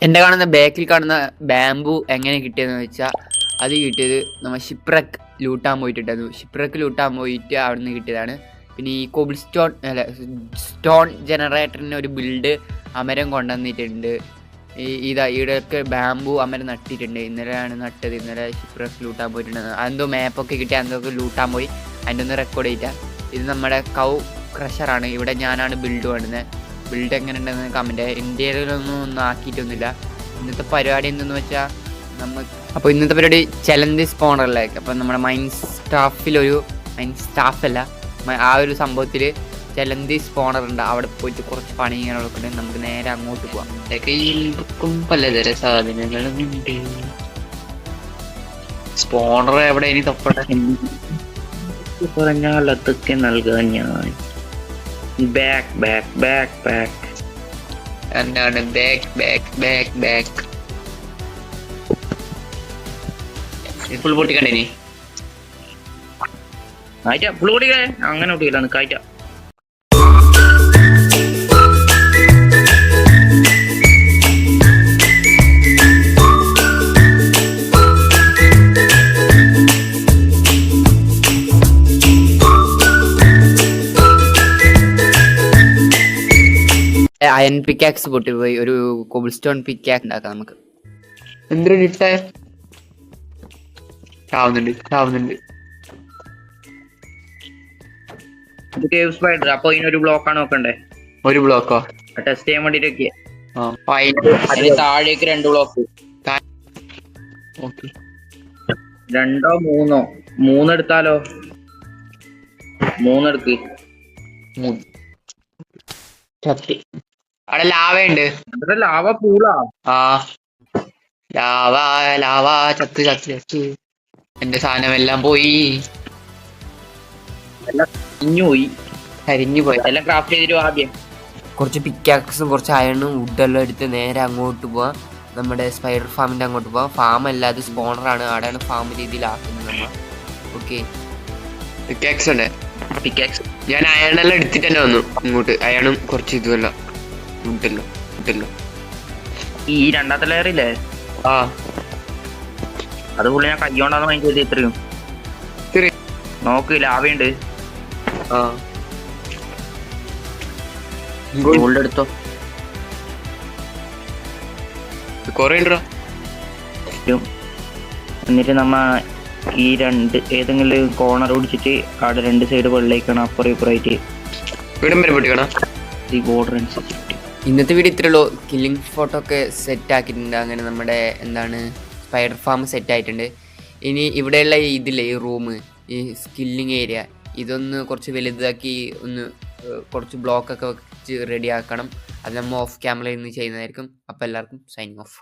എൻ്റെ കാണുന്ന ബാക്കിൽ കാണുന്ന ബാംബു എങ്ങനെ കിട്ടിയതെന്ന് വെച്ചാൽ അത് കിട്ടിയത് നമ്മൾ ഷിപ്രക്ക് ലൂട്ടാൻ പോയിട്ടുണ്ടായിരുന്നു. ഷിപ്രക്ക് ലൂട്ടാൻ പോയിട്ട് അവിടെ നിന്ന് കിട്ടിയതാണ്. പിന്നെ ഈ കോബിൾ സ്റ്റോൺ ജനറേറ്ററിന് ഒരു ബിൽഡ് അമരം കൊണ്ടുവന്നിട്ടുണ്ട്. ഇവിടെയൊക്കെ ബാംബു അമരം നട്ടിട്ടുണ്ട്. ഇന്നലെയാണ് നട്ടത്. ഇന്നലെ ഷിപ്രക്ക് ലൂട്ടാൻ പോയിട്ടുണ്ട്. അതെന്തോ മാപ്പൊക്കെ കിട്ടി അതൊക്കെ ലൂട്ടാൻ പോയി. അതിൻ്റെ ഒന്ന് റെക്കോർഡ് ചെയ്താൽ ഇത് നമ്മുടെ കൗ ക്രഷറാണ്. ഇവിടെ ഞാനാണ് ബിൽഡ് വേണ്ടുന്നത്. ബിൽഡ് എങ്ങനെ ഉണ്ടെന്ന് കമൻറ്റ്. ഇന്ത്യയിലൊന്നും ആക്കിയിട്ടൊന്നുമില്ല. ഇന്നത്തെ പരിപാടി എന്തെന്ന് വെച്ചാൽ അപ്പോൾ ഇന്നത്തെ പരിപാടി ചലഞ്ച് സ്പോണറിലേക്ക്. അപ്പം നമ്മുടെ മൈൻ സ്റ്റാഫല്ല ആ ഒരു സംഭവത്തിൽ ചലഞ്ച് സ്പോണർ ഉണ്ട്. അവിടെ പോയിട്ട് കുറച്ച് പണി ഇങ്ങനെയൊക്കെ ഉണ്ട്. നമുക്ക് നേരെ അങ്ങോട്ട് പോവാം. കയ്യിൽക്കും പലതര സാധനങ്ങളുണ്ട്. സ്പോണർ എവിടെ ഇനി തപ്പട്ടെ പറഞ്ഞാൽ അതൊക്കെ നൽകാൻ ഞാൻ എന്താണ് ബാക്ക് ഫുൾ പൊട്ടിക്കണ്ടേ ഫുൾ പൊട്ടിക്കേ അങ്ങനെ പൊട്ടിക്കില്ല കായ്റ്റ. അയൺ പിക്കാക്സ് പൊട്ടിപ്പോയി. ഒരു കോബിൾ സ്റ്റോൺ പിക്കാക്സ് ഉണ്ടാക്കാം നമുക്ക്. എന്തൊരു ഇട്ടേ ചാവുന്നുണ്ട്. അപ്പൊ ഇതിനൊരു ബ്ലോക്കാണ് നോക്കണ്ടേ? ഒരു ബ്ലോക്കോ ടെസ്റ്റ് ചെയ്യാൻ വേണ്ടിട്ടൊക്കെ താഴേക്ക് 2 ബ്ലോക്ക്. 2 3 3 എടുത്താലോ? 3 എടുക്ക്. അവിടെ ലാവയുണ്ട്. ലാവ പൂളാ. ലാവ ചത്ത് എന്റെ സാധനമെല്ലാം പോയി. കരിഞ്ഞു പോയി. എല്ലാം ക്രാഫ്റ്റ് ചെയ്തിട്ട് ആദ്യം കുറച്ച് പിക്കാക്സും കുറച്ച് അയണും വുഡെല്ലാം എടുത്ത് നേരെ അങ്ങോട്ട് പോവാം. നമ്മുടെ സ്പൈഡർ ഫാമിന്റെ അങ്ങോട്ട് പോവാം. ഫാം അല്ലാതെ സ്പോണറാണ്. അവിടെയാണ് ഫാം രീതിയിലാക്കുന്നത് നമ്മൾ. ഓക്കെ പിക്കാക്സ് ഉണ്ട്. പിക്കാക്സ് ഞാൻ അയണെല്ലാം എടുത്തിട്ട് തന്നെ വന്നു ഇങ്ങോട്ട്. അയണും കുറച്ച് ഇതുമല്ല വുഡല്ലോ. ഈ 2ാമത്തെ ലെയർ ഇല്ലേ? അത് പുള്ളി ഞാൻ കയ്യോണ്ടാന്ന് മൈൻഡ് ചെയ്ത് ഇത്രയും നോക്ക്. ലാവയുണ്ട്. ഗോൾഡ് എടുത്തോ. കൊറേ എന്നിട്ട് നമ്മ ഈ 2 ഏതെങ്കിലും കോർണർ പിടിച്ചിട്ട് അവിടെ 2 സൈഡ് വെള്ളയിക്കണം. അപ്പുറം ഇപ്പുറമായിട്ട് ഈ ബോർഡർ അനുസരിച്ചിട്ട്. ഇന്നത്തെ വീഡിയോ ഇത്രയുള്ളൂ. കില്ലിംഗ് ഫോട്ടോ ഒക്കെ സെറ്റ് ആക്കിയിട്ടുണ്ട്. അങ്ങനെ നമ്മുടെ സ്പൈഡർ ഫാം സെറ്റ് ആയിട്ടുണ്ട്. ഇനി ഇവിടെയുള്ള ഇതില്ലേ ഈ റൂം, ഈ സ്കില്ലിംഗ് ഏരിയ, ഇതൊന്ന് കുറച്ച് വലുതാക്കി കുറച്ച് ബ്ലോക്കൊക്കെ വെച്ച് റെഡി ആക്കണം. അത് നമ്മൾ ഓഫ് ക്യാമറയിൽ നിന്ന് ചെയ്യുന്നതായിരിക്കും. അപ്പോൾ എല്ലാവർക്കും സൈനിങ് ഓഫ്.